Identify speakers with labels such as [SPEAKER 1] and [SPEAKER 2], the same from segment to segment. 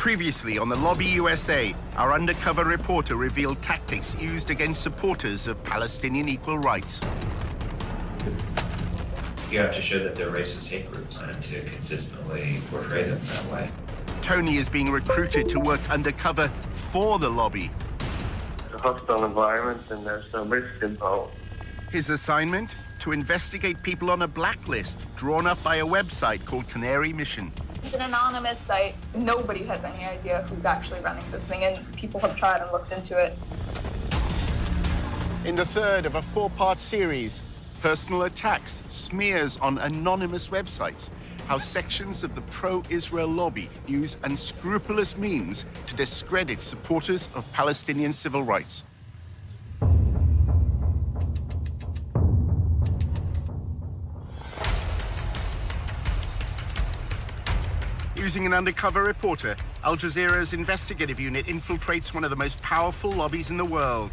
[SPEAKER 1] Previously on the Lobby USA, our undercover reporter revealed tactics used against supporters of Palestinian equal rights.
[SPEAKER 2] You have to show that they're racist hate groups and to consistently portray them that way.
[SPEAKER 1] Tony is being recruited to work undercover for the lobby.
[SPEAKER 3] It's a hostile environment and there's some risk involved.
[SPEAKER 1] His assignment? To investigate people on a blacklist drawn up by a website called Canary Mission.
[SPEAKER 4] It's an anonymous site. Nobody has any idea who's actually running this thing, and people have tried and looked into it.
[SPEAKER 1] In the third of a four-part series, Personal Attacks, Smears on Anonymous Websites, how sections of the pro-Israel lobby use unscrupulous means to discredit supporters of Palestinian civil rights. Using an undercover reporter, Al Jazeera's investigative unit infiltrates one of the most powerful lobbies in the world.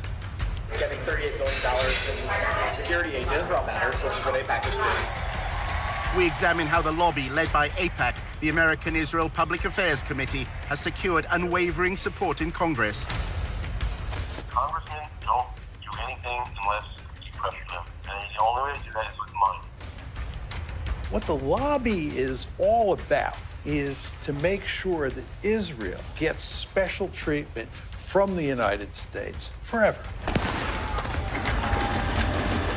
[SPEAKER 5] Getting $38 billion in security aid to Israel matters, which is what AIPAC is doing.
[SPEAKER 1] We examine how the lobby, led by AIPAC, the American Israel Public Affairs Committee, has secured unwavering support in Congress.
[SPEAKER 6] Congressmen don't do anything unless you pressure them. And the only way to do that is with money.
[SPEAKER 7] What the lobby is all about is to make sure that Israel gets special treatment from the United States forever.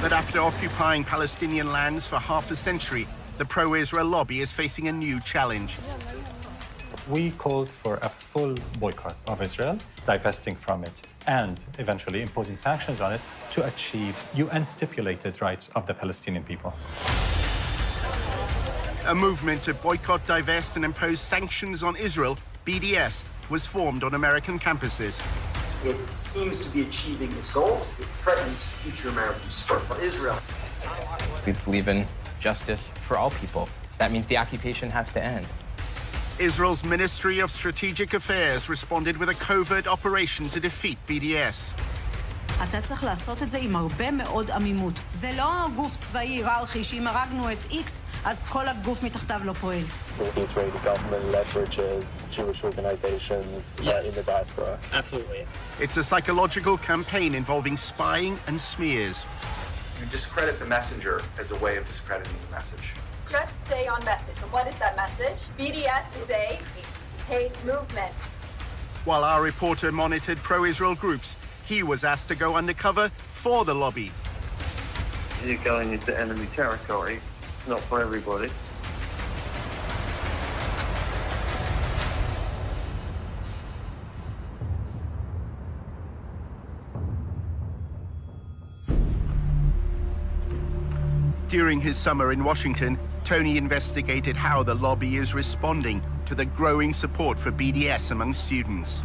[SPEAKER 1] But after occupying Palestinian lands for half a century, the pro-Israel lobby is facing a new challenge.
[SPEAKER 8] We called for a full boycott of Israel, divesting from it, and eventually imposing sanctions on it to achieve UN-stipulated rights of the Palestinian people.
[SPEAKER 1] A movement to boycott, divest, and impose sanctions on Israel, BDS, was formed on American campuses.
[SPEAKER 9] It seems to be achieving its goals. It threatens future American support for Israel.
[SPEAKER 10] We believe in justice for all people. That means the occupation has to end.
[SPEAKER 1] Israel's Ministry of Strategic Affairs responded with a covert operation to defeat BDS.
[SPEAKER 11] אתה צריך לעשות את זה עם הרבה מאוד עמימות. זה לא גוף צבאי היררכי שאם הרגנו את X, אז כל הגוף מתחתיו לא פועל.
[SPEAKER 12] The Israeli government leverages Jewish organizations in the diaspora.
[SPEAKER 5] Absolutely.
[SPEAKER 1] It's a psychological campaign involving spying and smears.
[SPEAKER 13] You discredit the messenger as a way of discrediting the message.
[SPEAKER 14] Just stay on message. And what is that message? BDS is a hate movement.
[SPEAKER 1] While our reporter monitored pro-Israel groups, he was asked to go undercover for the lobby.
[SPEAKER 3] You're going into enemy territory. It's not for everybody.
[SPEAKER 1] During his summer in Washington, Tony investigated how the lobby is responding to the growing support for BDS among students.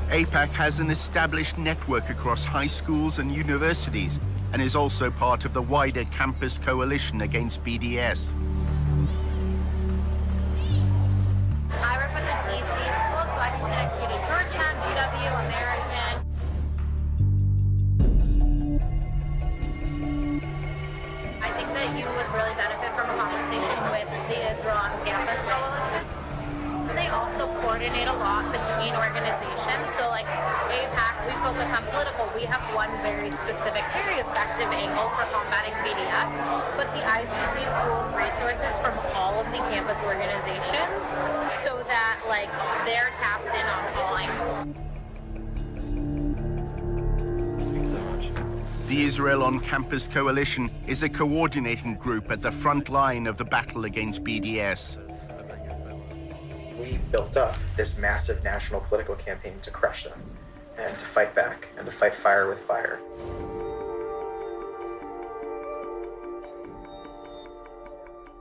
[SPEAKER 1] AIPAC has an established network across high schools and universities and is also part of the wider campus coalition against BDS.
[SPEAKER 14] I work with the DC school, so I can connect you to Georgetown, GW, American. I think that you would really benefit from a conversation with the Israel on Campus Coalition. They also coordinate a lot between organizations. So like AIPAC, we focus on political. We have one very specific, very effective angle for combating BDS, but the ICC pools resources from all of the campus organizations so that like they're tapped in on all angles.
[SPEAKER 1] The Israel on Campus Coalition is a coordinating group at the front line of the battle against BDS.
[SPEAKER 5] We built up this massive national political campaign to crush them and to fight back and to fight fire with fire.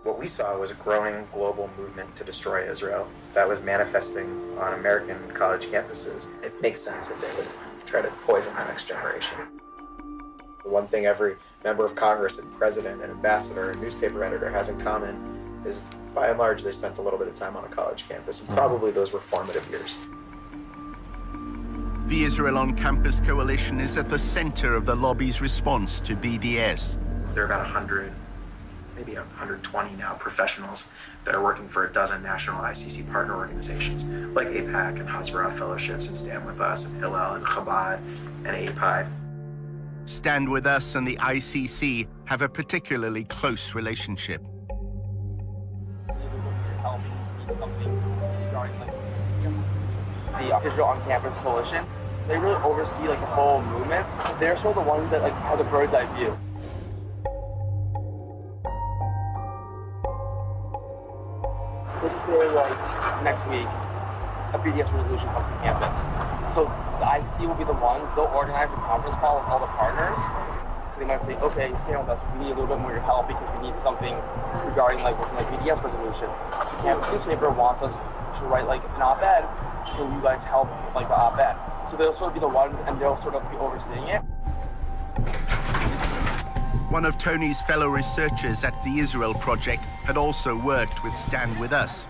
[SPEAKER 5] What we saw was a growing global movement to destroy Israel that was manifesting on American college campuses. It makes sense that they would try to poison the next generation. The one thing every member of Congress and president and ambassador and newspaper editor has in common is, by and large, they spent a little bit of time on a college campus, and probably those were formative years.
[SPEAKER 1] The Israel on Campus Coalition is at the center of the lobby's response to BDS.
[SPEAKER 5] There are about 100 maybe 120 now professionals that are working for a dozen national ICC partner organizations like APAC and Jazeera Fellowships and Stand With Us and Hillel and Chabad and API.
[SPEAKER 1] Stand With Us and the ICC have a particularly close relationship.
[SPEAKER 15] The Israel on Campus Coalition, they really oversee like the whole movement. They're sort of the ones that like have the bird's eye view. Let's just say like next week, a BDS resolution comes to campus. So the ICC will be the ones, they'll organize a conference call with all the partners. So they might say, okay, stand with us, we need a little bit more of your help because we need something regarding like what's like BDS resolution. The campus newspaper wants us to write like an op-ed. Can you guys help like the op-ed? So they'll sort of be the ones and they'll sort of be overseeing it.
[SPEAKER 1] One of Tony's fellow researchers at the Israel Project had also worked with Stand With Us.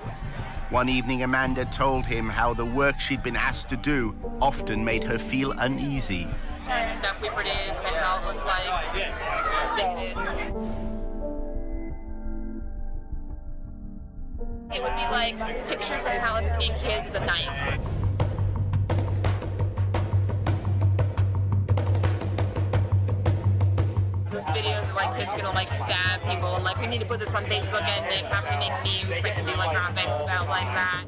[SPEAKER 1] One evening, Amanda told him how the work she'd been asked to do often made her feel uneasy.
[SPEAKER 16] And stuff we produced and how it was like. It would be like pictures of Palestinian kids with a knife. Those videos of like kids gonna like stab people and like we need to put this on Facebook and then have to make memes like to do like graphics about like that.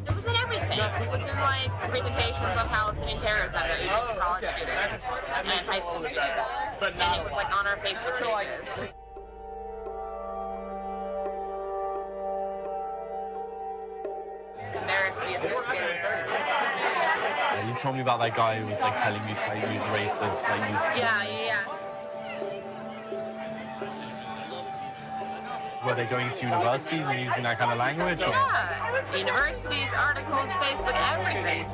[SPEAKER 16] It was in everything. It was in like presentations on Palestinian terrorism that we did for college students and high school students. And it was like on our Facebook pages. It's embarrassed to be associated with it.
[SPEAKER 12] You told me about that guy who was like telling you to like use racist, like use.
[SPEAKER 16] Yeah.
[SPEAKER 12] Were they going to universities and using that kind of language? Or?
[SPEAKER 16] Yeah, universities, articles, Facebook, everything.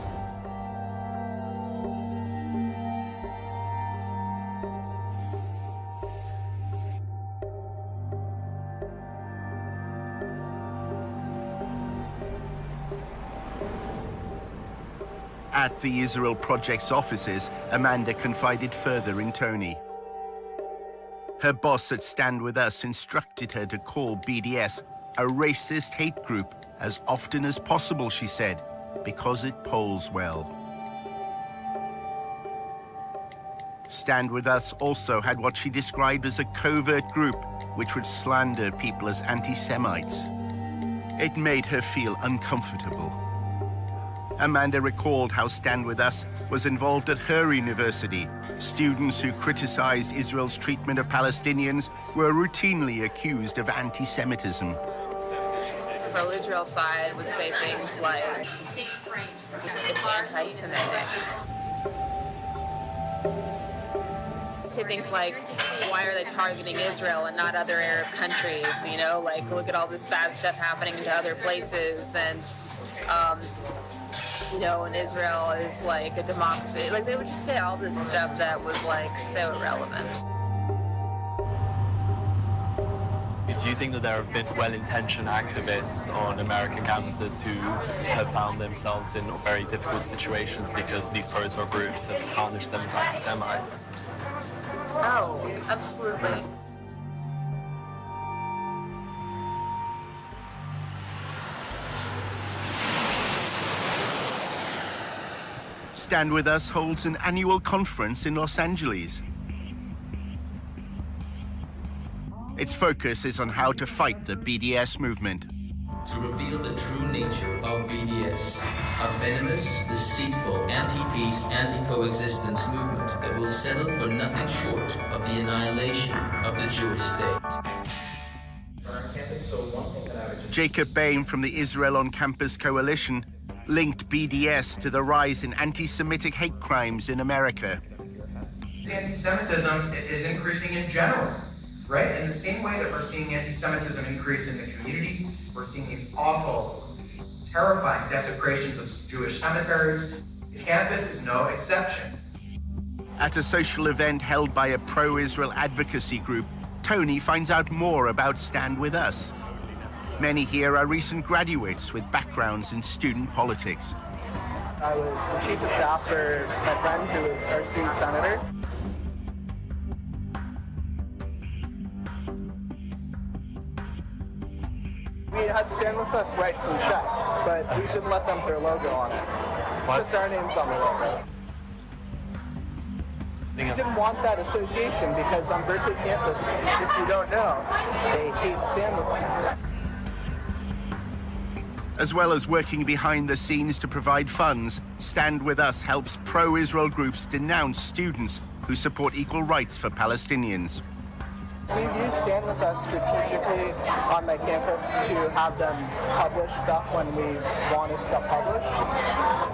[SPEAKER 1] At the Israel Project's offices, Amanda confided further in Tony. Her boss at Stand With Us instructed her to call BDS a racist hate group as often as possible, she said, because it polls well. Stand With Us also had what she described as a covert group which would slander people as anti-Semites. It made her feel uncomfortable. Amanda recalled how Stand With Us was involved at her university. Students who criticized Israel's treatment of Palestinians were routinely accused of anti-Semitism.
[SPEAKER 16] The pro-Israel side would say things like, it's anti-Semitic. Say things like, why are they targeting Israel and not other Arab countries? You know, like, look at all this bad stuff happening in other places. And, you know, and Israel is like a democracy. Like, they would just say all this stuff that was like so irrelevant.
[SPEAKER 12] Do you think that there have been well-intentioned activists on American campuses who have found themselves in very difficult situations because these pro-Israel groups have tarnished them as anti-Semites?
[SPEAKER 16] Oh, absolutely.
[SPEAKER 1] Stand With Us holds an annual conference in Los Angeles. Its focus is on how to fight the BDS movement.
[SPEAKER 17] To reveal the true nature of BDS, a venomous, deceitful, anti-peace, anti-coexistence movement that will settle for nothing short of the annihilation of the Jewish state.
[SPEAKER 1] Jacob Bain from the Israel on Campus Coalition linked BDS to the rise in anti-Semitic hate crimes in America.
[SPEAKER 18] Anti-Semitism is increasing in general, right? In the same way that we're seeing anti-Semitism increase in the community, we're seeing these awful, terrifying desecrations of Jewish cemeteries. Campus is no exception.
[SPEAKER 1] At a social event held by a pro-Israel advocacy group, Tony finds out more about Stand With Us. Many here are recent graduates with backgrounds in student politics.
[SPEAKER 19] I was the chief of staff for my friend who was our student senator. We had Stand With Us write some checks, but we didn't let them put their logo on it. It's just our names on the logo. We didn't want that association because on Berkeley campus, if you don't know, they hate Stand With Us.
[SPEAKER 1] As well as working behind the scenes to provide funds, Stand With Us helps pro-Israel groups denounce students who support equal rights for Palestinians.
[SPEAKER 19] We've used Stand With Us strategically on my campus to have them publish stuff when we wanted stuff published.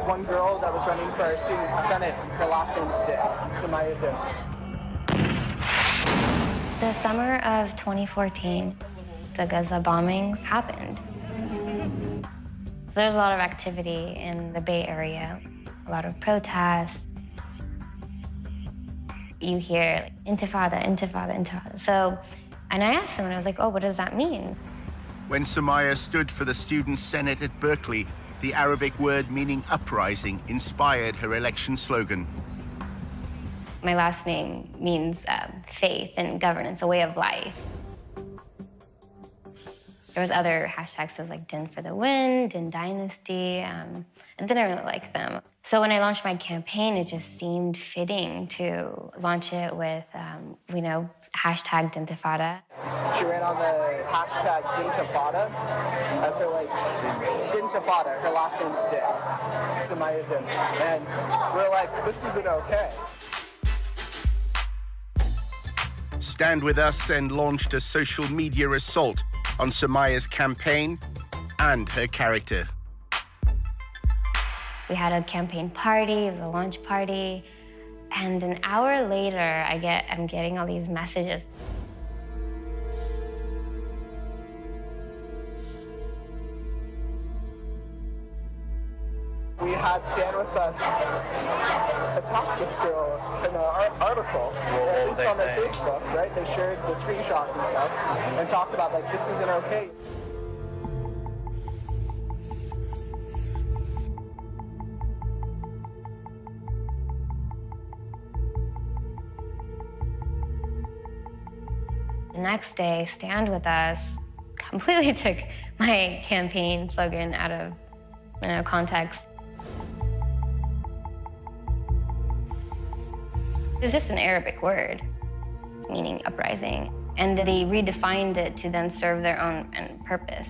[SPEAKER 19] One girl that was running for our student senate, her last name's Dick, Samaya Dick.
[SPEAKER 20] The summer of 2014, the Gaza bombings happened. There's a lot of activity in the Bay Area, a lot of protests. You hear like, intifada, intifada, intifada. So, and I asked someone, I was like, oh, what does that mean?
[SPEAKER 1] When Samaya stood for the Student Senate at Berkeley, the Arabic word meaning uprising inspired her election slogan.
[SPEAKER 20] My last name means faith and governance, a way of life. There was other hashtags, so it was like Din for the Win, Din Dynasty. I didn't really like them. So when I launched my campaign, it just seemed fitting to launch it with, hashtag Dintifada.
[SPEAKER 19] She ran on the hashtag Dintifada as her Dintifada, her last name's Din, Samaya Din. And we're like, this isn't okay.
[SPEAKER 1] Stand With Us and launched a social media assault on Samaya's campaign and her character.
[SPEAKER 20] We had a campaign party, it was a launch party, and an hour later, I'm getting all these messages.
[SPEAKER 19] We had Stand With Us attack this girl in an article, at least on their Facebook, right? They shared the screenshots and stuff and talked about, like, this isn't okay.
[SPEAKER 20] The next day, Stand With Us completely took my campaign slogan out of context. It's just an Arabic word, meaning uprising. And they redefined it to then serve their own purpose.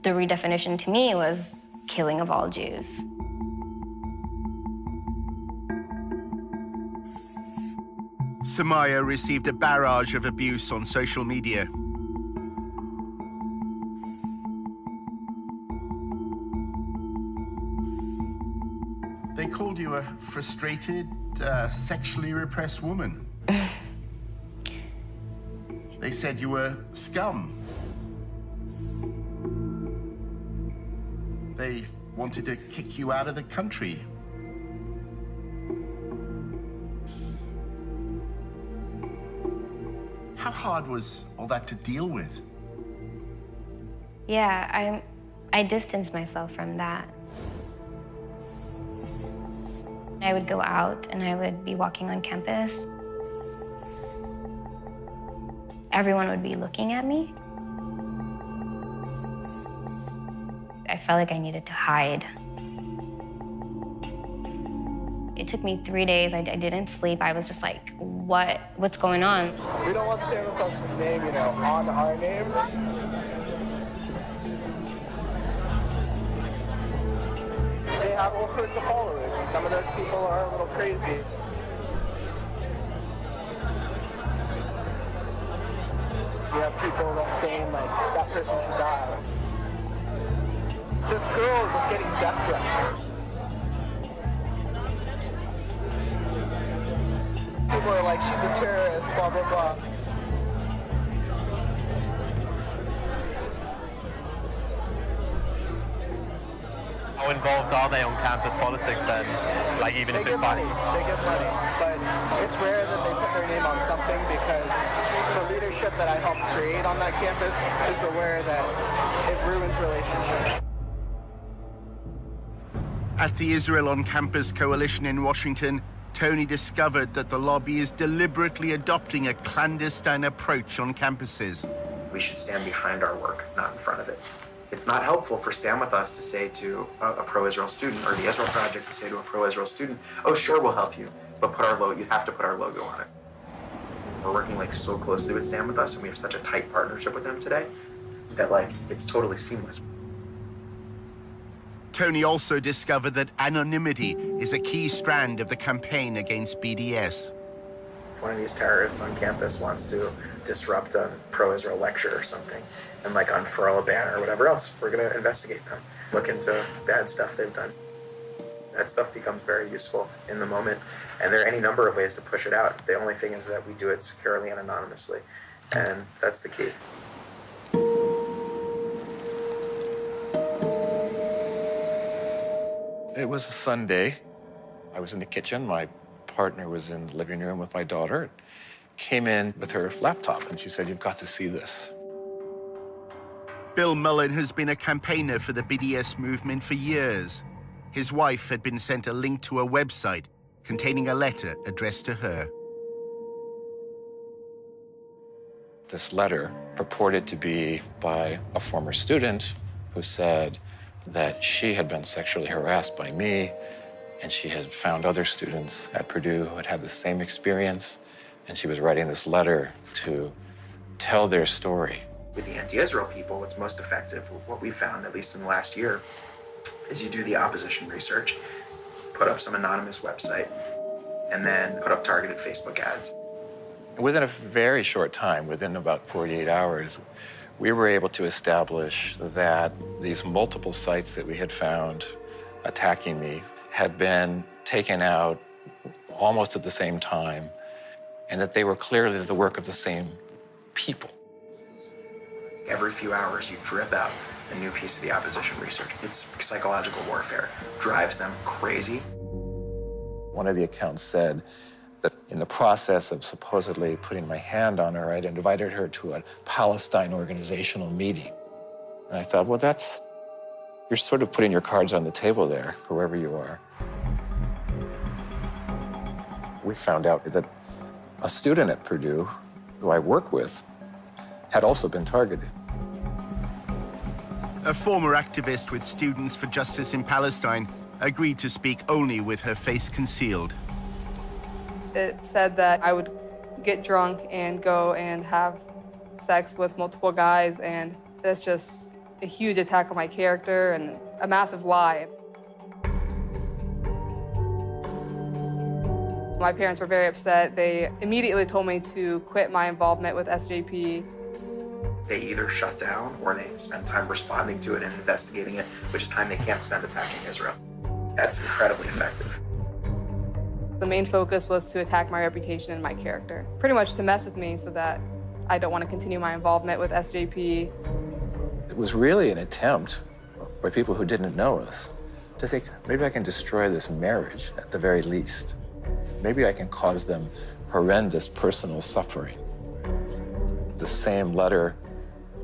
[SPEAKER 20] The redefinition to me was killing of all Jews.
[SPEAKER 1] Samaya received a barrage of abuse on social media. They called you a frustrated, sexually repressed woman. They said you were scum. They wanted to kick you out of the country. How hard was all that to deal with?
[SPEAKER 20] Yeah, I distanced myself from that. I would go out and I would be walking on campus. Everyone would be looking at me. I felt like I needed to hide. It took me 3 days. I didn't sleep. I was just like, what's going on?
[SPEAKER 19] We don't want Stand With Us's name, on our name. They have all sorts of followers, and some of those people are a little crazy. You have people that saying, that person should die. This girl was getting death threats. People are like, she's a terrorist, blah, blah, blah.
[SPEAKER 12] How involved are they on campus politics then? Even if it's
[SPEAKER 19] money. They get money, but it's rare that they put their name on something because the leadership that I helped create on that campus is aware that it ruins relationships.
[SPEAKER 1] At the Israel on Campus Coalition in Washington, Tony discovered that the lobby is deliberately adopting a clandestine approach on campuses.
[SPEAKER 5] We should stand behind our work, not in front of it. It's not helpful for Stand With Us to say to a pro-Israel student, or the Israel Project to say to a pro-Israel student, oh, sure, we'll help you, but you have to put our logo on it. We're working so closely with Stand With Us, and we have such a tight partnership with them today that it's totally seamless.
[SPEAKER 1] Tony also discovered that anonymity is a key strand of the campaign against BDS.
[SPEAKER 5] If one of these terrorists on campus wants to disrupt a pro-Israel lecture or something and unfurl a banner or whatever else, we're going to investigate them, look into bad stuff they've done. That stuff becomes very useful in the moment, and there are any number of ways to push it out. The only thing is that we do it securely and anonymously, and that's the key.
[SPEAKER 21] It was a Sunday. I was in the kitchen. My partner was in the living room with my daughter. Came in with her laptop, and she said, "You've got to see this."
[SPEAKER 1] Bill Mullen has been a campaigner for the BDS movement for years. His wife had been sent a link to a website containing a letter addressed to her.
[SPEAKER 21] This letter purported to be by a former student who said that she had been sexually harassed by me, and she had found other students at Purdue who had had the same experience, and she was writing this letter to tell their story.
[SPEAKER 5] With the anti-Israel people, what's most effective, what we found, at least in the last year, is you do the opposition research, put up some anonymous website, and then put up targeted Facebook ads.
[SPEAKER 21] Within a very short time, within about 48 hours, we were able to establish that these multiple sites that we had found attacking me had been taken out almost at the same time, and that they were clearly the work of the same people.
[SPEAKER 5] Every few hours, you drip out a new piece of the opposition research. It's psychological warfare. Drives them crazy.
[SPEAKER 21] One of the accounts said that in the process of supposedly putting my hand on her, I'd invited her to a Palestine organizational meeting. And I thought, well, you're sort of putting your cards on the table there, whoever you are. We found out that a student at Purdue, who I work with, had also been targeted.
[SPEAKER 1] A former activist with Students for Justice in Palestine agreed to speak only with her face concealed.
[SPEAKER 22] It said that I would get drunk and go and have sex with multiple guys, and that's just a huge attack on my character and a massive lie. My parents were very upset. They immediately told me to quit my involvement with SJP.
[SPEAKER 5] They either shut down or they spend time responding to it and investigating it, which is time they can't spend attacking Israel. That's incredibly effective.
[SPEAKER 22] The main focus was to attack my reputation and my character, pretty much to mess with me so that I don't want to continue my involvement with SJP.
[SPEAKER 21] It was really an attempt by people who didn't know us to think, maybe I can destroy this marriage at the very least. Maybe I can cause them horrendous personal suffering. The same letter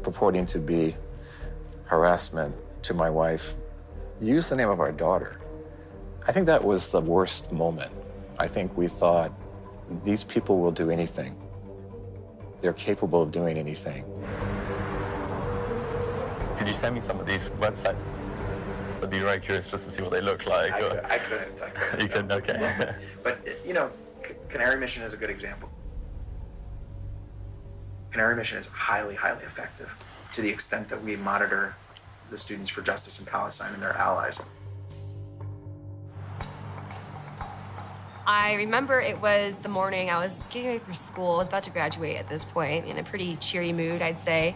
[SPEAKER 21] purporting to be harassment to my wife used the name of our daughter. I think that was the worst moment. I think we thought, these people will do anything. They're capable of doing anything.
[SPEAKER 12] Could you send me some of these websites? I'd be very curious just to see what they look like.
[SPEAKER 5] I couldn't.
[SPEAKER 12] You couldn't, okay.
[SPEAKER 5] But, Canary Mission is a good example. Canary Mission is highly, highly effective to the extent that we monitor the Students for Justice in Palestine and their allies.
[SPEAKER 23] I remember it was the morning, I was getting ready for school, I was about to graduate at this point, in a pretty cheery mood, I'd say.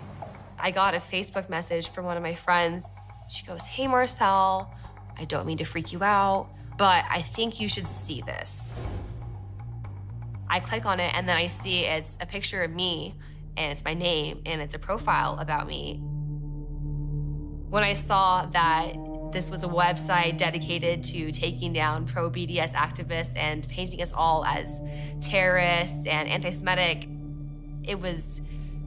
[SPEAKER 23] I got a Facebook message from one of my friends. She goes, "Hey Marcel, I don't mean to freak you out, but I think you should see this." I click on it and then I see it's a picture of me and it's my name and it's a profile about me. When I saw that this was a website dedicated to taking down pro-BDS activists and painting us all as terrorists and anti-Semitic, it was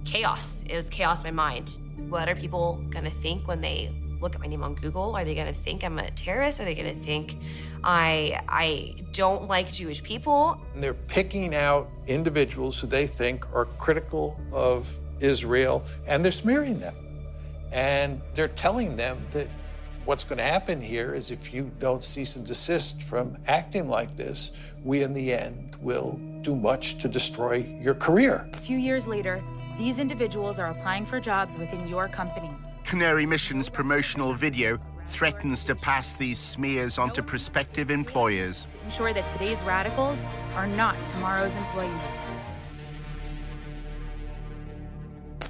[SPEAKER 23] chaos. It was chaos in my mind. What are people gonna think when they look at my name on Google? Are they gonna think I'm a terrorist? Are they gonna think I don't like Jewish people?
[SPEAKER 7] And they're picking out individuals who they think are critical of Israel, and they're smearing them. And they're telling them that what's going to happen here is if you don't cease and desist from acting like this, we in the end will do much to destroy your career.
[SPEAKER 2] A few years later, these individuals are applying for jobs within your company.
[SPEAKER 1] Canary Mission's promotional video threatens to pass these smears on to prospective employers.
[SPEAKER 2] To ensure that today's radicals are not tomorrow's employees.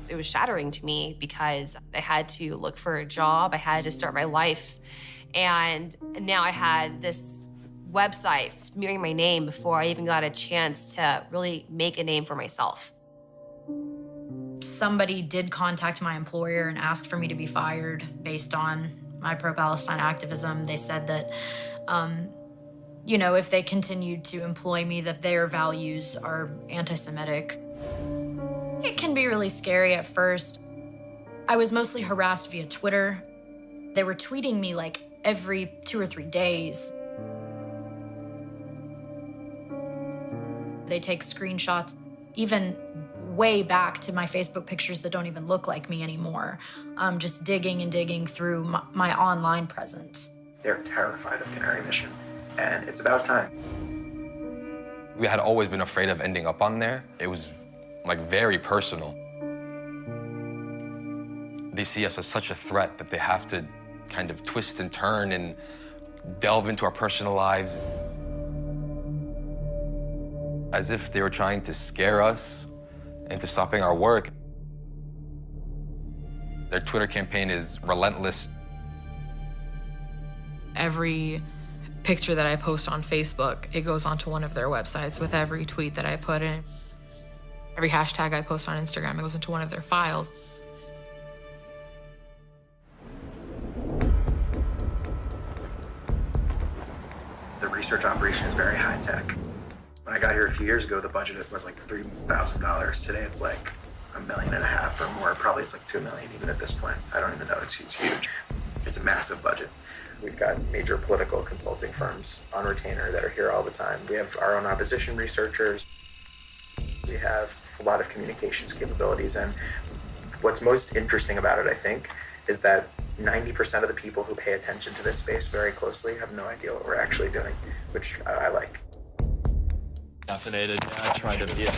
[SPEAKER 23] It was shattering to me because I had to look for a job, I had to start my life, and now I had this website smearing my name before I even got a chance to really make a name for myself.
[SPEAKER 4] Somebody did contact my employer and asked for me to be fired based on my pro-Palestine activism. They said that, you know, if they continued to employ me, that their values are anti-Semitic. It can be really scary at first. I was mostly harassed via Twitter. They were tweeting me like every 2 or 3 days. They take screenshots, even way back to my Facebook pictures that don't even look like me anymore. Just digging and digging through my online presence.
[SPEAKER 5] They're terrified of Canary Mission, and it's about time.
[SPEAKER 6] We had always been afraid of ending up on there. It was like very personal. They see us as such a threat that they have to kind of twist and turn and delve into our personal lives. As if they were trying to scare us into stopping our work. Their Twitter campaign is relentless.
[SPEAKER 24] Every picture that I post on Facebook, it goes onto one of their websites with every tweet that I put in. Every hashtag I post on Instagram, it goes into one of their files.
[SPEAKER 5] The research operation is very high tech. When I got here a few years ago, the budget was like $3,000. Today it's like $1.5 million or more. Probably it's like $2 million even at this point. I don't even know, it's huge. It's a massive budget. We've got major political consulting firms on retainer that are here all the time. We have our own opposition researchers. We have a lot of communications capabilities, and what's most interesting about it, I think, is that 90% of the people who pay attention to this space very closely have no idea what we're actually doing, which I like.
[SPEAKER 12] Caffeinated, yeah, I tried a beer.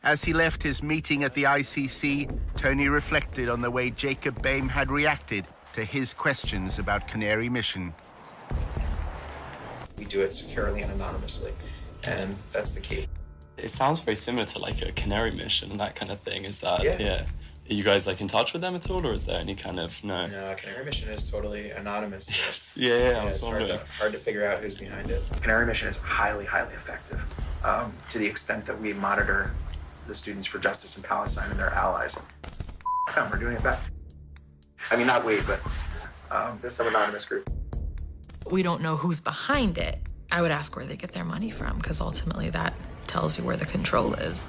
[SPEAKER 1] As he left his meeting at the ICC, Tony reflected on the way Jacob Boehm had reacted to his questions about Canary Mission.
[SPEAKER 5] We do it securely and anonymously, and that's the key.
[SPEAKER 12] It sounds very similar to like a Canary Mission and that kind of thing. Is that,
[SPEAKER 5] yeah.
[SPEAKER 12] Are you guys like in touch with them at all, or is there any kind of, no?
[SPEAKER 5] No, Canary Mission is totally anonymous.
[SPEAKER 12] Yes. Yeah,
[SPEAKER 5] it's hard to figure out who's behind it. Canary Mission is highly, highly effective to the extent that we monitor the Students for Justice in Palestine and their allies. We're doing it back. I mean, not we, but there's some anonymous group.
[SPEAKER 24] We don't know who's behind it. I would ask where they get their money from, because ultimately that tells you where the control is.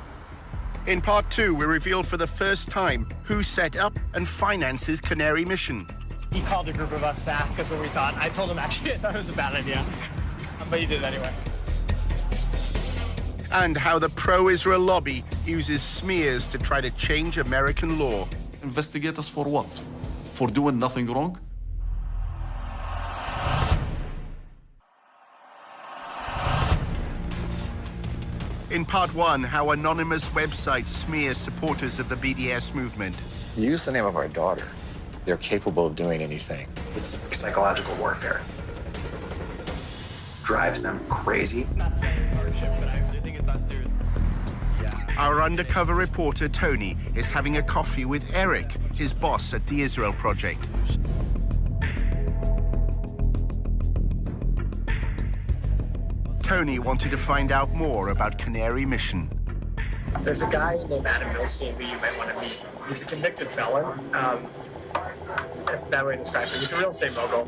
[SPEAKER 1] In part 2, we reveal for the first time who set up and finances Canary Mission.
[SPEAKER 25] He called a group of us to ask us what we thought. I told him actually I thought it was a bad idea, but he did it anyway.
[SPEAKER 1] And how the pro-Israel lobby uses smears to try to change American law.
[SPEAKER 26] Investigate us for what? For doing nothing wrong?
[SPEAKER 1] In part 1, how anonymous websites smear supporters of the BDS movement.
[SPEAKER 21] Use the name of our daughter. They're capable of doing anything.
[SPEAKER 5] It's psychological warfare. Drives them crazy.
[SPEAKER 25] Not saying ownership, but I think it's that serious.
[SPEAKER 1] Our undercover reporter, Tony, is having a coffee with Eric, his boss at the Israel Project. Tony wanted to find out more about Canary Mission.
[SPEAKER 25] There's a guy named Adam Milstein who you might want to meet. He's a convicted felon. That's a bad way to describe it. He's a real estate mogul.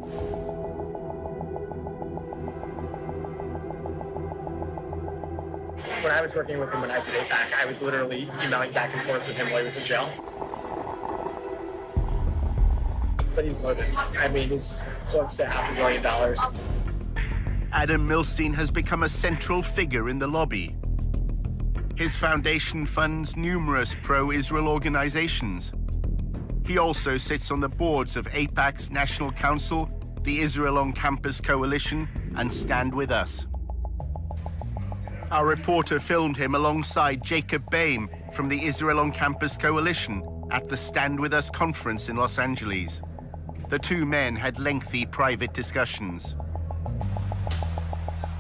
[SPEAKER 25] When I was working with him when I was at APAC, I was literally emailing back and forth with him while he was in jail. but he's loaded. I mean, he's close to $500,000.
[SPEAKER 1] Adam Milstein has become a central figure in the lobby. His foundation funds numerous pro-Israel organizations. He also sits on the boards of AIPAC's National Council, the Israel on Campus Coalition, and Stand With Us. Our reporter filmed him alongside Jacob Boehm from the Israel on Campus Coalition at the Stand With Us conference in Los Angeles. The two men had lengthy private discussions.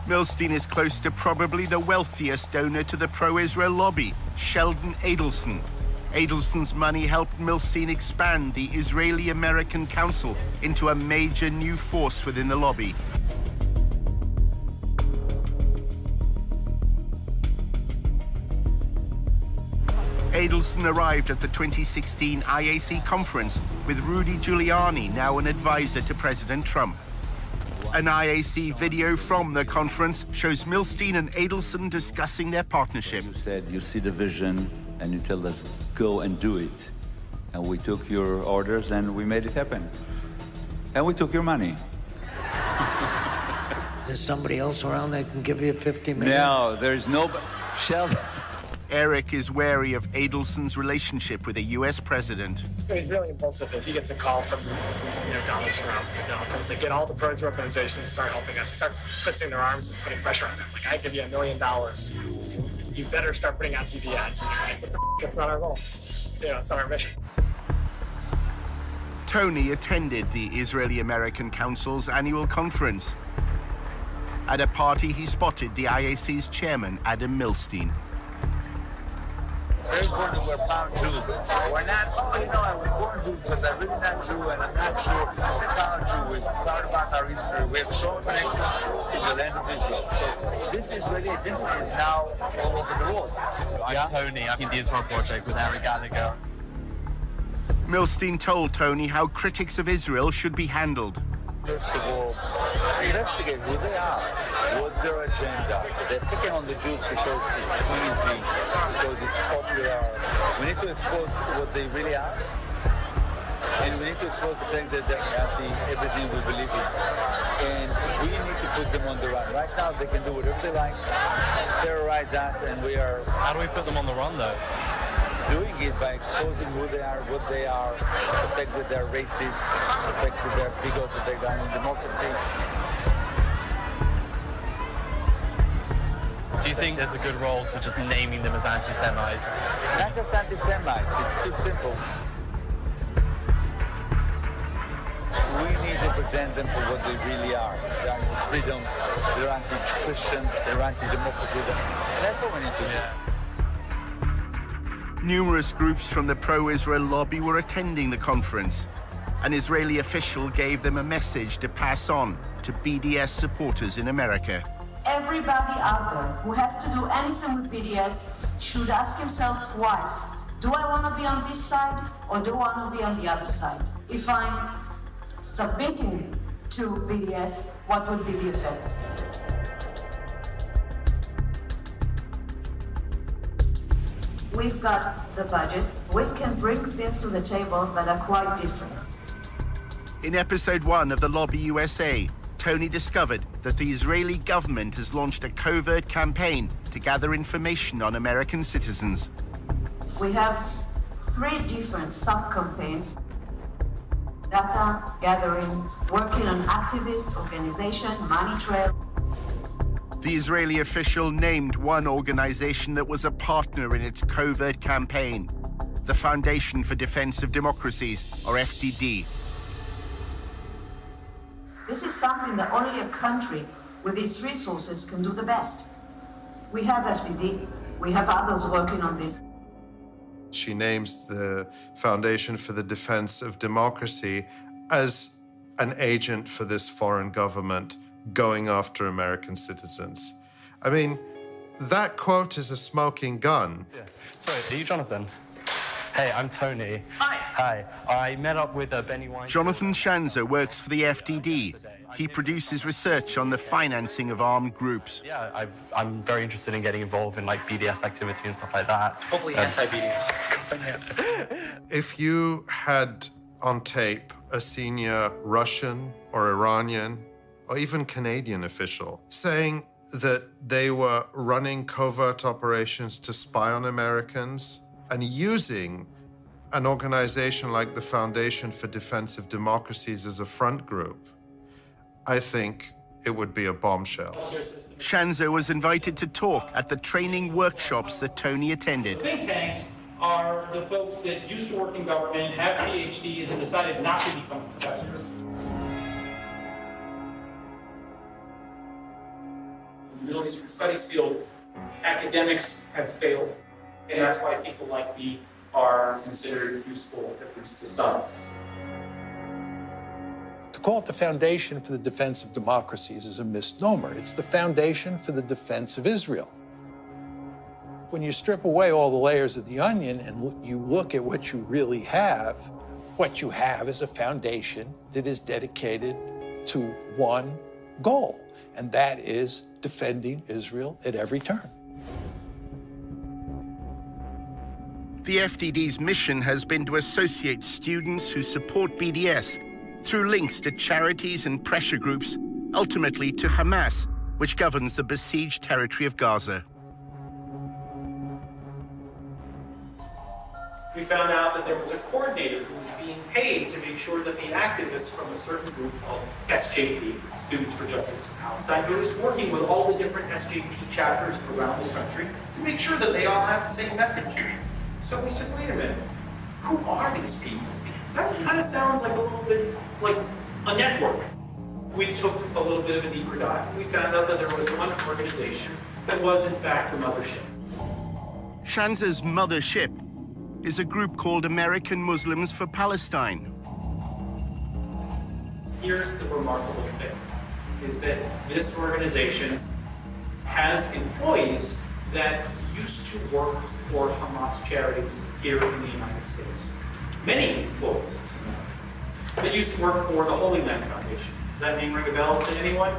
[SPEAKER 1] Milstein is close to probably the wealthiest donor to the pro-Israel lobby, Sheldon Adelson. Adelson's money helped Milstein expand the Israeli-American Council into a major new force within the lobby. Adelson arrived at the 2016 IAC conference with Rudy Giuliani, now an advisor to President Trump. An IAC video from the conference shows Milstein and Adelson discussing their partnership.
[SPEAKER 3] You said you see the vision and you tell us, go and do it. And we took your orders and we made it happen. And we took your money.
[SPEAKER 8] There's somebody else around that can give you $50 million?
[SPEAKER 3] No, there's nobody. Sheldon.
[SPEAKER 1] Eric is wary of Adelson's relationship with the U.S. president.
[SPEAKER 25] He's really impulsive. If he gets a call from, Donald Trump, Donald Trump's like, get all the pro organizations to start helping us. He starts twisting their arms and putting pressure on them. Like, I give you $1 million. You better start putting out TV ads. And you're like, what the f***? That's not our goal. It's not our mission.
[SPEAKER 1] Tony attended the Israeli-American Council's annual conference. At a party, he spotted the IAC's chairman, Adam Milstein.
[SPEAKER 3] It's very important that we're proud Jews. We're not, I was born Jews, but I'm really not Jew, and I'm not sure I'm proud Jew. We're proud about our history. We have strong connection to the land of Israel. So this Israeli identity is now all over the world.
[SPEAKER 12] I'm Tony. I'm in the Israel Project with Eric Gallagher.
[SPEAKER 1] Milstein told Tony how critics of Israel should be handled.
[SPEAKER 3] First of all, investigate who they are, what's their agenda. They're picking on the Jews because it's easy, because it's popular. We need to expose what they really are, and we need to expose the fact that they're everything we believe in. And we need to put them on the run. Right now, they can do whatever they like, terrorize us, and we are...
[SPEAKER 12] How do we put them on the run, though?
[SPEAKER 3] Doing it by exposing who they are, what they are, the fact that they're racist, the fact that they're bigoted, that they're democracy.
[SPEAKER 12] Do you think there's a good role to just naming them as anti-Semites?
[SPEAKER 3] Not just anti-Semites, it's too simple. We need to present them for what they really are. They're anti-freedom, they're anti-Christian, they're anti-democracy. And that's what we need to do.
[SPEAKER 1] Numerous groups from the pro-Israel lobby were attending the conference. An Israeli official gave them a message to pass on to BDS supporters in America.
[SPEAKER 9] Everybody out there who has to do anything with BDS should ask himself twice, do I want to be on this side or do I want to be on the other side? If I'm submitting to BDS, what would be the effect? We've got the budget. We can bring things to the table that are quite different.
[SPEAKER 1] In episode 1 of The Lobby USA, Tony discovered that the Israeli government has launched a covert campaign to gather information on American citizens.
[SPEAKER 9] We have 3 different sub-campaigns: data gathering, working on activist organization, money trail.
[SPEAKER 1] The Israeli official named one organization that was a partner in its covert campaign, the Foundation for Defense of Democracies, or FDD.
[SPEAKER 9] This is something that only a country with its resources can do the best. We have FDD. We have others working on this.
[SPEAKER 10] She names the Foundation for the Defense of Democracy as an agent for this foreign government going after American citizens. I mean, that quote is a smoking gun.
[SPEAKER 12] Yeah. Sorry, are you Jonathan? Hey, I'm Tony. Hi. I met up with Benny Weinstein.
[SPEAKER 1] Jonathan Shanzer works for the FDD. He produces research on the financing of armed groups.
[SPEAKER 12] Yeah, I'm very interested in getting involved in BDS activity and stuff like that.
[SPEAKER 25] Hopefully anti-BDS.
[SPEAKER 10] If you had on tape a senior Russian or Iranian or even Canadian official saying that they were running covert operations to spy on Americans and using an organization like the Foundation for Defense of Democracies as a front group, I think it would be a bombshell.
[SPEAKER 1] Shanzo was invited to talk at the training workshops that Tony attended.
[SPEAKER 11] Think tanks are the folks that used to work in government, have PhDs, and decided not to become professors. In the Middle Eastern Studies field, academics have failed, and that's why people like me are considered useful, at least to some.
[SPEAKER 7] To call it the Foundation for the Defense of Democracies is a misnomer. It's the Foundation for the Defense of Israel. When you strip away all the layers of the onion and you look at what you really have, what you have is a foundation that is dedicated to one goal, and that is defending Israel at every turn.
[SPEAKER 1] The FDD's mission has been to associate students who support BDS through links to charities and pressure groups, ultimately to Hamas, which governs the besieged territory of Gaza.
[SPEAKER 11] We found out that there was a coordinator who was being paid to make sure that the activists from a certain group called SJP, Students for Justice in Palestine, who was working with all the different SJP chapters around the country to make sure that they all have the same message. So we said, wait a minute, who are these people? That kind of sounds like a little bit like a network. We took a little bit of a deeper dive, and we found out that there was one organization that was, in fact, the mothership.
[SPEAKER 1] Shanza's mothership is a group called American Muslims for Palestine.
[SPEAKER 11] Here's the remarkable thing, is that this organization has employees that used to work for Hamas charities here in the United States. Many employees, as a matter of fact, that used to work for the Holy Land Foundation. Does that name ring a bell to anyone?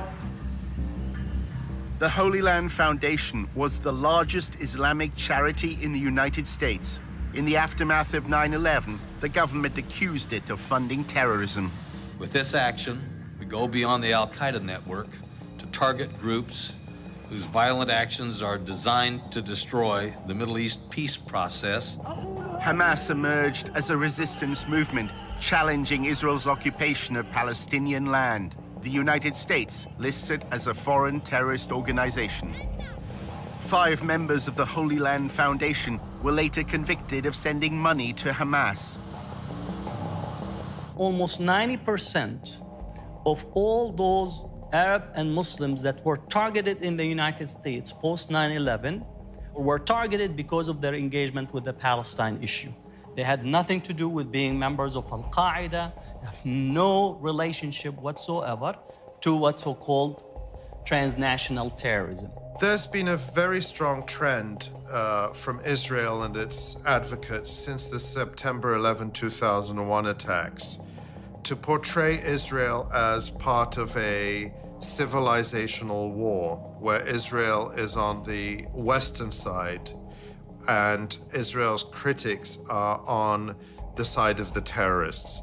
[SPEAKER 1] The Holy Land Foundation was the largest Islamic charity in the United States. In the aftermath of 9/11, the government accused it of funding terrorism.
[SPEAKER 13] With this action, we go beyond the Al-Qaeda network to target groups whose violent actions are designed to destroy the Middle East peace process.
[SPEAKER 1] Hamas emerged as a resistance movement, challenging Israel's occupation of Palestinian land. The United States lists it as a foreign terrorist organization. 5 members of the Holy Land Foundation were later convicted of sending money to Hamas.
[SPEAKER 14] Almost 90% of all those Arab and Muslims that were targeted in the United States post 9/11 were targeted because of their engagement with the Palestine issue. They had nothing to do with being members of Al-Qaeda, have no relationship whatsoever to what's so-called transnational terrorism.
[SPEAKER 10] There's been a very strong trend from Israel and its advocates since the September 11, 2001 attacks to portray Israel as part of a civilizational war where Israel is on the Western side and Israel's critics are on the side of the terrorists.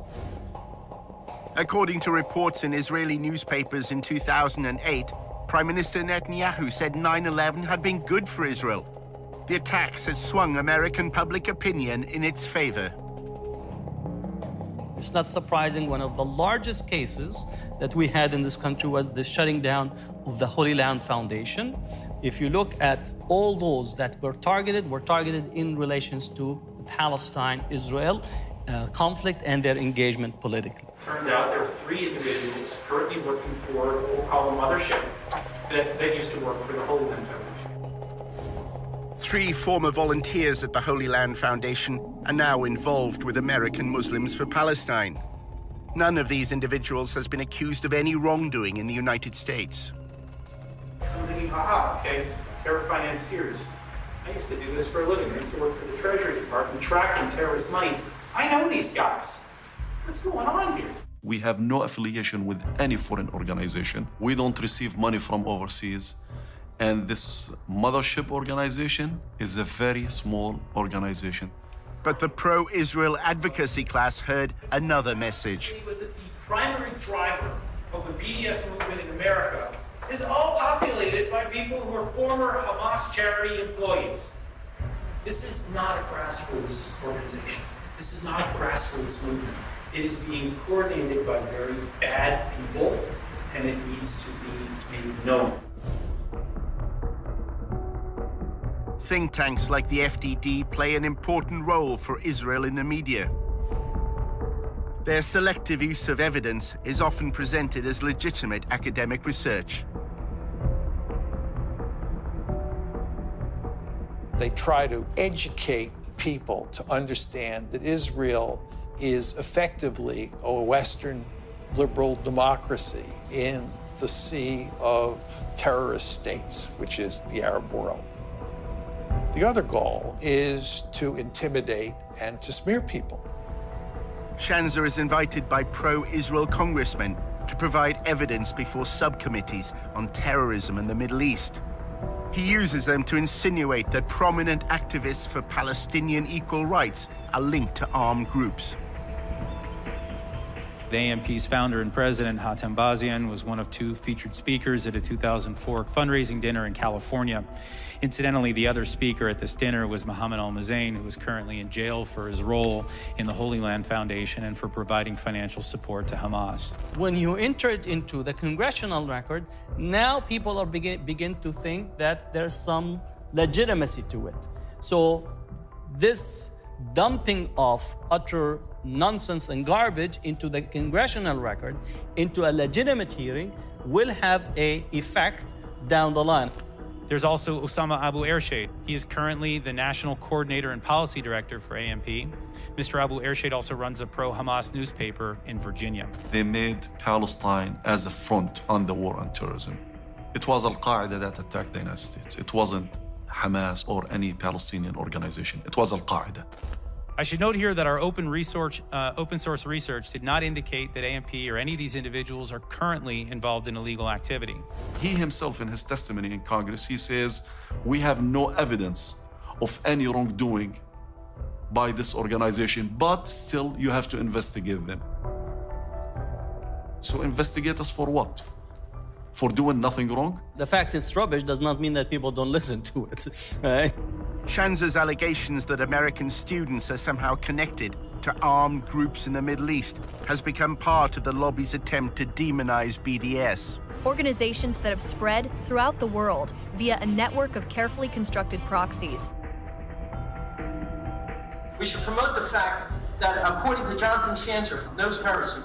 [SPEAKER 1] According to reports in Israeli newspapers in 2008, Prime Minister Netanyahu said 9/11 had been good for Israel. The attacks had swung American public opinion in its favor.
[SPEAKER 14] It's not surprising, one of the largest cases that we had in this country was the shutting down of the Holy Land Foundation. If you look at all those that were targeted in relations to the Palestine-Israel conflict and their engagement politically.
[SPEAKER 11] Turns out there are 3 individuals currently working for what we'll call a mothership that used to work for the Holy Land Foundation.
[SPEAKER 1] 3 former volunteers at the Holy Land Foundation are now involved with American Muslims for Palestine. None of these individuals has been accused of any wrongdoing in the United States.
[SPEAKER 11] So I'm thinking, okay, terror financiers. I used to do this for a living. I used to work for the Treasury Department tracking terrorist money. I know these guys. What's going on here?
[SPEAKER 26] We have no affiliation with any foreign organization. We don't receive money from overseas. And this mothership organization is a very small organization.
[SPEAKER 1] But the pro-Israel advocacy class heard another message.
[SPEAKER 11] Was that the primary driver of the BDS movement in America is all populated by people who are former Hamas charity employees. This is not a grassroots organization. This is not a grassroots movement. It is being coordinated by very bad people, and it needs to be made known.
[SPEAKER 1] Think tanks like the FDD play an important role for Israel in the media. Their selective use of evidence is often presented as legitimate academic research.
[SPEAKER 7] They try to educate people to understand that Israel is effectively a Western liberal democracy in the sea of terrorist states, which is the Arab world. The other goal is to intimidate and to smear people.
[SPEAKER 1] Shanzer is invited by pro-Israel congressmen to provide evidence before subcommittees on terrorism in the Middle East. He uses them to insinuate that prominent activists for Palestinian equal rights are linked to armed groups.
[SPEAKER 15] AMP's founder and president, Hatem Bazian, was one of two featured speakers at a 2004 fundraising dinner in California. Incidentally, the other speaker at this dinner was Mohammed Al-Mazain, who is currently in jail for his role in the Holy Land Foundation and for providing financial support to Hamas.
[SPEAKER 14] When you enter it into the congressional record, now people are begin to think that there's some legitimacy to it. So this dumping of utter nonsense and garbage into the congressional record, into a legitimate hearing, will have an effect down the line.
[SPEAKER 15] There's also Osama Abu Ershad. He is currently the National Coordinator and Policy Director for AMP. Mr. Abu Ershad also runs a pro-Hamas newspaper in Virginia.
[SPEAKER 26] They made Palestine as a front on the war on terrorism. It was Al-Qaeda that attacked the United States. It wasn't Hamas or any Palestinian organization. It was Al-Qaeda.
[SPEAKER 15] I should note here that our open source research did not indicate that AMP or any of these individuals are currently involved in illegal activity.
[SPEAKER 26] He himself, in his testimony in Congress, he says, we have no evidence of any wrongdoing by this organization, but still you have to investigate them. So investigate us for what? For doing nothing wrong?
[SPEAKER 14] The fact it's rubbish does not mean that people don't listen to it, right?
[SPEAKER 1] Shanzer's allegations that American students are somehow connected to armed groups in the Middle East has become part of the lobby's attempt to demonize BDS.
[SPEAKER 16] Organizations that have spread throughout the world via a network of carefully constructed proxies.
[SPEAKER 17] We should promote the fact that, according to Jonathan Shanzer, who knows terrorism,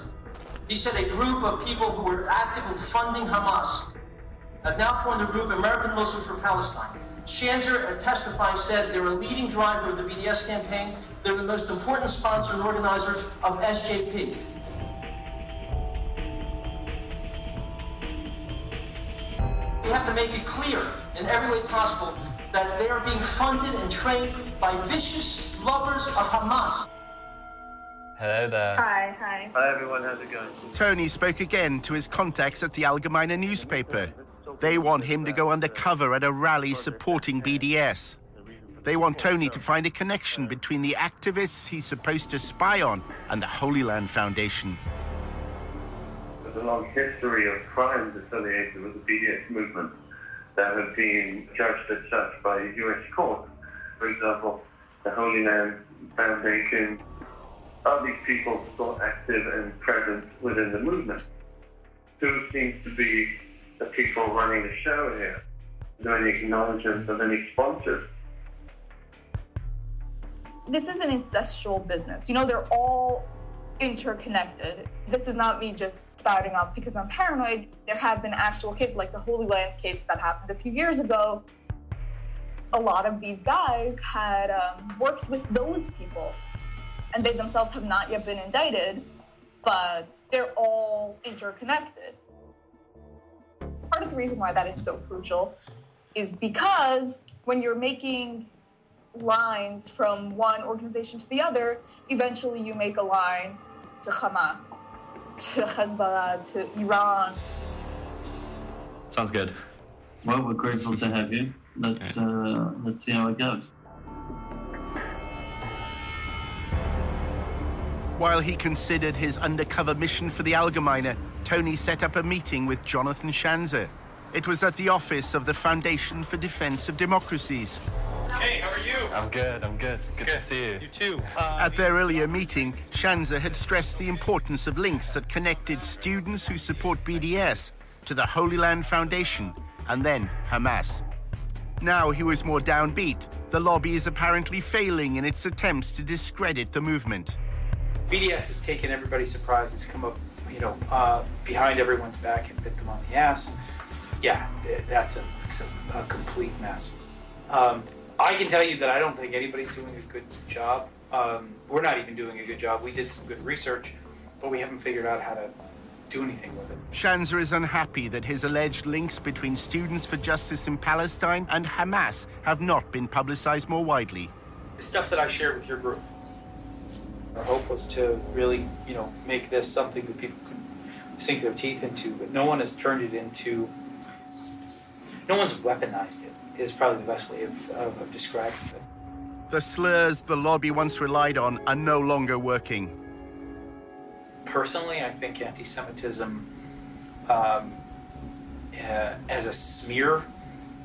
[SPEAKER 17] he said a group of people who were actively funding Hamas have now formed a group, American Muslims for Palestine. Shanzer, testifying, said they're a leading driver of the BDS campaign. They're the most important sponsor and organizers of SJP. We have to make it clear in every way possible that they are being funded and trained by vicious lovers of Hamas.
[SPEAKER 12] Hello there.
[SPEAKER 17] Hi. Hi, everyone. How's it going?
[SPEAKER 1] Tony spoke again to his contacts at the Allgemeine newspaper. They want him to go undercover at a rally supporting BDS. They want Tony to find a connection between the activists he's supposed to spy on and the Holy Land Foundation.
[SPEAKER 18] There's a long history of crimes affiliated with the BDS movement that have been judged as such by U.S. courts. For example, the Holy Land Foundation. Are these people still active and present within the movement? Who seems to be the people running the show here? Is there any acknowledgement of any sponsors?
[SPEAKER 19] This is an incestual business. You know, they're all interconnected. This is not me just spouting off because I'm paranoid. There have been actual cases, like the Holy Land case that happened a few years ago. A lot of these guys had worked with those people, and they themselves have not yet been indicted, but they're all interconnected. Part of the reason why that is so crucial is because when you're making lines from one organization to the other, eventually you make a line to Hamas, to Hezbollah, to Iran.
[SPEAKER 12] Sounds good.
[SPEAKER 18] Well, we're grateful to have you. Let's see how it goes.
[SPEAKER 1] While he considered his undercover mission for the Allgemeine, Tony set up a meeting with Jonathan Schanzer. It was at the office of the Foundation for Defense of Democracies.
[SPEAKER 11] Hey, how are you?
[SPEAKER 12] I'm good. Good to see you.
[SPEAKER 11] You too.
[SPEAKER 1] At their earlier meeting, Schanzer had stressed the importance of links that connected students who support BDS to the Holy Land Foundation and then Hamas. Now he was more downbeat. The lobby is apparently failing in its attempts to discredit the movement.
[SPEAKER 2] BDS has taken everybody's surprise. It's come up, behind everyone's back and bit them on the ass. Yeah, that's a complete mess. I can tell you that I don't think anybody's doing a good job. We're not even doing a good job. We did some good research, but we haven't figured out how to do anything with it.
[SPEAKER 1] Schanzer is unhappy that his alleged links between Students for Justice in Palestine and Hamas have not been publicized more widely.
[SPEAKER 2] The stuff that I shared with your group, our hope was to really, make this something that people could sink their teeth into, but no one has turned it into, no one's weaponized it, is probably the best way of describing it.
[SPEAKER 1] The slurs the lobby once relied on are no longer working.
[SPEAKER 2] Personally, I think anti-Semitism as a smear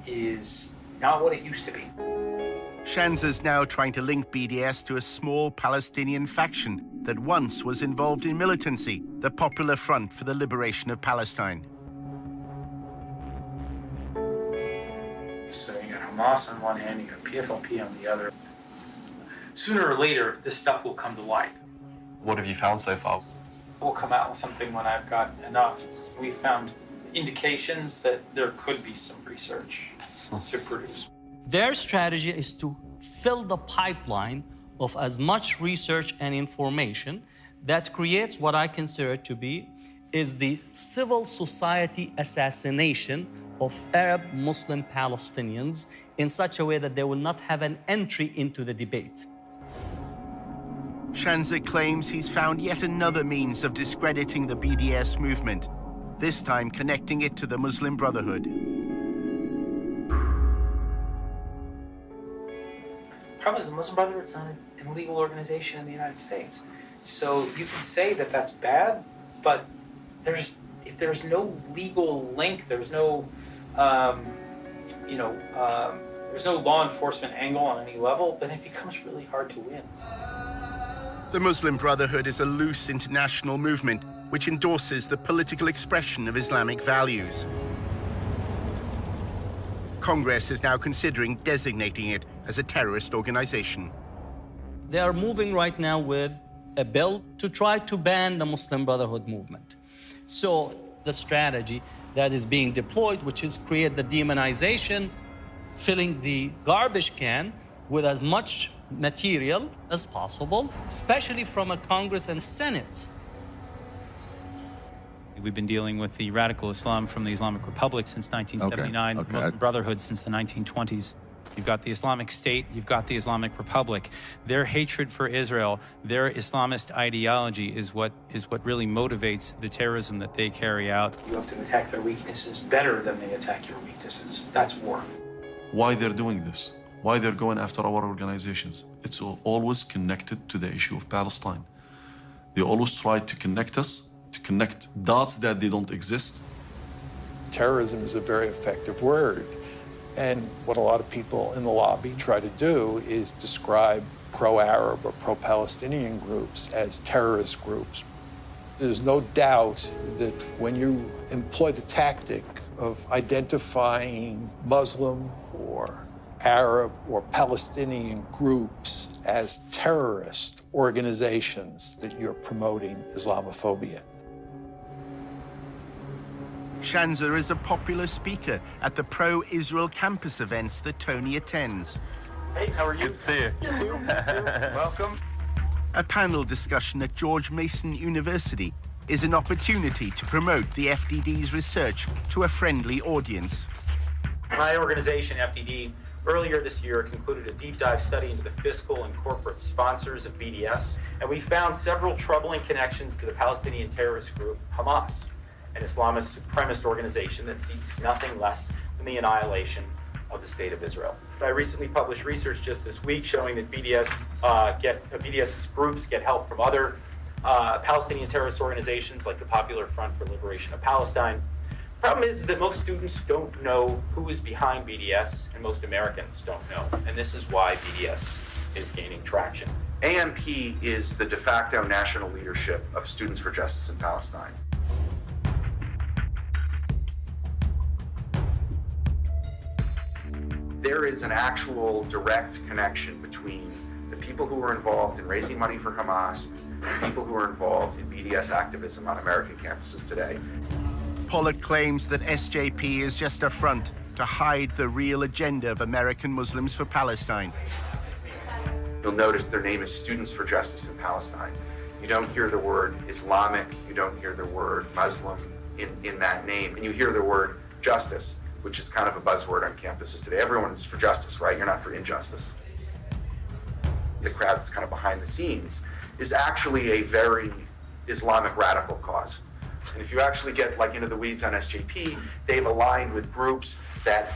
[SPEAKER 2] is not what it used to be.
[SPEAKER 1] Schanzer's now trying to link BDS to a small Palestinian faction that once was involved in militancy, the Popular Front for the Liberation of Palestine.
[SPEAKER 2] So you got Hamas on one hand, you got PFLP on the other. Sooner or later, this stuff will come to light.
[SPEAKER 12] What have you found so far?
[SPEAKER 2] We'll come out with something when I've got enough. We found indications that there could be some research to produce.
[SPEAKER 14] Their strategy is to fill the pipeline of as much research and information that creates what I consider to be is the civil society assassination of Arab Muslim Palestinians in such a way that they will not have an entry into the debate.
[SPEAKER 1] Schanzer claims he's found yet another means of discrediting the BDS movement, this time connecting it to the Muslim Brotherhood.
[SPEAKER 2] The problem is the Muslim Brotherhood's not an illegal organization in the United States. So you can say that that's bad, but if there's no legal link, there's no, there's no law enforcement angle on any level, then it becomes really hard to win.
[SPEAKER 1] The Muslim Brotherhood is a loose international movement which endorses the political expression of Islamic values. Congress is now considering designating it as a terrorist organization.
[SPEAKER 14] They are moving right now with a bill to try to ban the Muslim Brotherhood movement. So the strategy that is being deployed, which is create the demonization, filling the garbage can with as much material as possible, especially from a Congress and Senate.
[SPEAKER 15] We've been dealing with the radical Islam from the Islamic Republic since 1979, the Muslim Brotherhood since the 1920s. You've got the Islamic State, you've got the Islamic Republic. Their hatred for Israel, their Islamist ideology is what really motivates the terrorism that they carry out.
[SPEAKER 2] You have to attack their weaknesses better than they attack your weaknesses. That's war.
[SPEAKER 26] Why they're doing this? Why they're going after our organizations? It's always connected to the issue of Palestine. They always try to connect us, to connect dots that they don't exist.
[SPEAKER 7] Terrorism is a very effective word. And what a lot of people in the lobby try to do is describe pro-Arab or pro-Palestinian groups as terrorist groups. There's no doubt that when you employ the tactic of identifying Muslim or Arab or Palestinian groups as terrorist organizations, that you're promoting Islamophobia.
[SPEAKER 1] Schanzer is a popular speaker at the pro-Israel campus events that Tony attends.
[SPEAKER 11] Hey, how are you?
[SPEAKER 12] Good to see you.
[SPEAKER 11] You too. Welcome.
[SPEAKER 1] A panel discussion at George Mason University is an opportunity to promote the FDD's research to a friendly audience.
[SPEAKER 2] My organization, FDD, earlier this year concluded a deep dive study into the fiscal and corporate sponsors of BDS, and we found several troubling connections to the Palestinian terrorist group Hamas, an Islamist supremacist organization that seeks nothing less than the annihilation of the state of Israel. I recently published research just this week showing that BDS groups get help from other Palestinian terrorist organizations like the Popular Front for Liberation of Palestine. Problem is that most students don't know who is behind BDS, and most Americans don't know. And this is why BDS is gaining traction.
[SPEAKER 4] AMP is the de facto national leadership of Students for Justice in Palestine. There is an actual direct connection between the people who were involved in raising money for Hamas and people who are involved in BDS activism on American campuses today.
[SPEAKER 1] Pollock claims that SJP is just a front to hide the real agenda of American Muslims for Palestine.
[SPEAKER 4] You'll notice their name is Students for Justice in Palestine. You don't hear the word Islamic, you don't hear the word Muslim in that name, and you hear the word justice, which is kind of a buzzword on campuses today. Everyone's for justice, right? You're not for injustice. The crowd that's kind of behind the scenes is actually a very Islamic radical cause. And if you actually get like into the weeds on SJP, they've aligned with groups that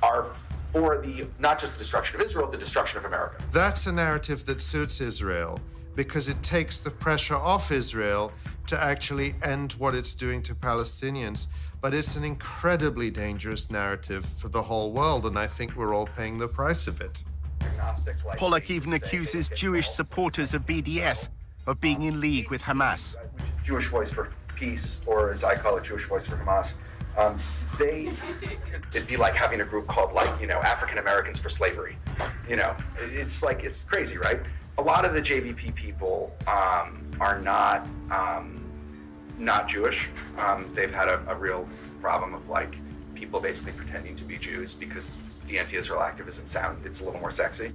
[SPEAKER 4] are for the, not just the destruction of Israel, the destruction of America.
[SPEAKER 10] That's a narrative that suits Israel because it takes the pressure off Israel to actually end what it's doing to Palestinians. But it's an incredibly dangerous narrative for the whole world, and I think we're all paying the price of it.
[SPEAKER 1] Pollock even accuses Jewish supporters of BDS of being in league with Hamas.
[SPEAKER 4] Which is Jewish Voice for Peace, or as I call it, Jewish Voice for Hamas. It'd be like having a group called, like, you know, African Americans for Slavery. You know, it's like, it's crazy, right? A lot of the JVP people are not Jewish. They've had a real problem of like people basically pretending to be Jews because the anti-Israel activism it's a little more sexy.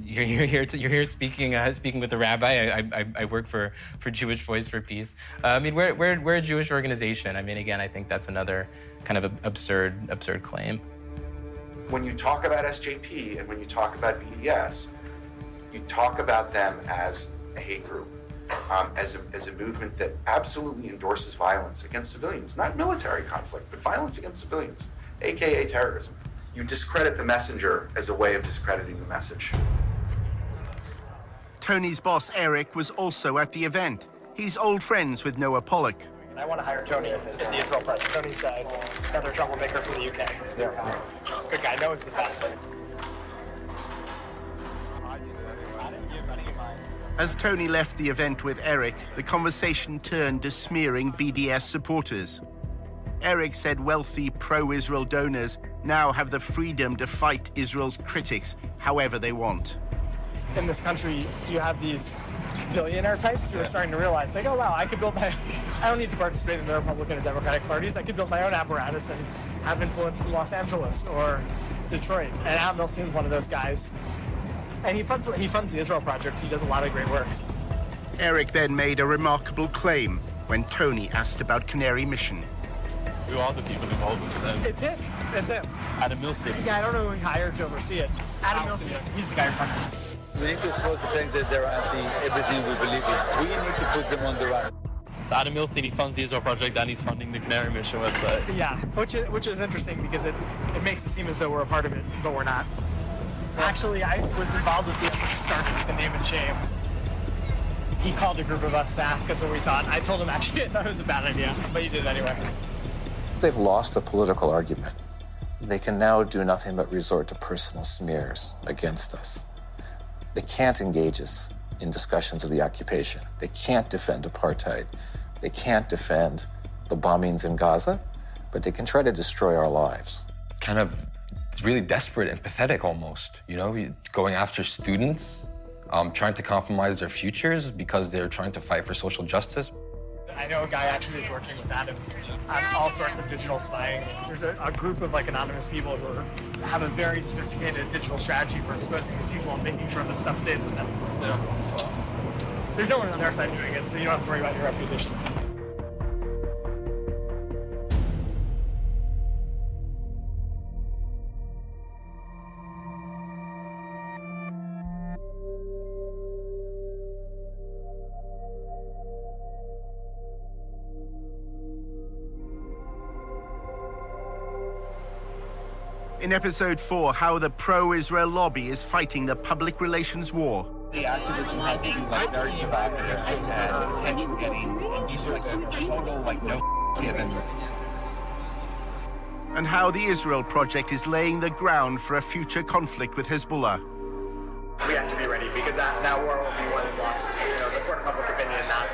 [SPEAKER 6] You're here speaking with the rabbi. I work for Jewish Voice for Peace. I mean, we're a Jewish organization. I mean, again, I think that's another kind of absurd claim.
[SPEAKER 4] When you talk about SJP and when you talk about BDS, you talk about them as a hate group, as a movement that absolutely endorses violence against civilians, not military conflict, but violence against civilians, aka terrorism. You discredit the messenger as a way of discrediting the message.
[SPEAKER 1] Tony's boss, Eric, was also at the event. He's old friends with Noah Pollock.
[SPEAKER 25] I want to hire Tony at the Israel press. Tony's another troublemaker from the UK. Yeah. He's a good guy. Noah's the best.
[SPEAKER 1] As Tony left the event with Eric, the conversation turned to smearing BDS supporters. Eric said wealthy pro-Israel donors now have the freedom to fight Israel's critics however they want.
[SPEAKER 25] In this country, you have these billionaire types who are starting to realize, like, oh wow, I don't need to participate in the Republican or Democratic parties. I could build my own apparatus and have influence from Los Angeles or Detroit. And Al Milstein's one of those guys. And he funds the Israel Project. He does a lot of great work.
[SPEAKER 1] Eric then made a remarkable claim when Tony asked about Canary Mission.
[SPEAKER 12] Who are the people involved with them?
[SPEAKER 25] It's him.
[SPEAKER 12] Adam Milstein.
[SPEAKER 25] Yeah, I don't know who he hired to oversee it. Adam Milstein. He's the guy who funds it.
[SPEAKER 3] We need to expose the fact that they're anti-everything we believe in. We need to put them on the run.
[SPEAKER 12] So Adam Milstein, he funds the Israel Project and he's funding the Canary Mission website.
[SPEAKER 25] Yeah, which is interesting because it makes it seem as though we're a part of it, but we're not. Actually, I was involved with the effort to start the Name and Shame. He called a group of us to ask us what we thought. I told him actually I thought it was a bad idea, but he did anyway.
[SPEAKER 21] They've lost the political argument. They can now do nothing but resort to personal smears against us. They can't engage us in discussions of the occupation. They can't defend apartheid. They can't defend the bombings in Gaza, but they can try to destroy our lives.
[SPEAKER 20] Kind of really desperate and pathetic almost, you know, going after students, trying to compromise their futures because they're trying to fight for social justice.
[SPEAKER 25] I know a guy actually is working with Adam on all sorts of digital spying. There's a group of like anonymous people who have a very sophisticated digital strategy for exposing these people and making sure that stuff stays with them. Yeah. There's no one on their side doing it, so you don't have to worry about your reputation.
[SPEAKER 1] In episode 4, how the pro-Israel lobby is fighting the public relations war.
[SPEAKER 5] The activism has to be like very provocative and attention-getting, and just like total like no given.
[SPEAKER 1] And how the Israel Project is laying the ground for a future conflict with Hezbollah.
[SPEAKER 25] We have to be ready because that war will be won and lost. You know, the court of public opinion, not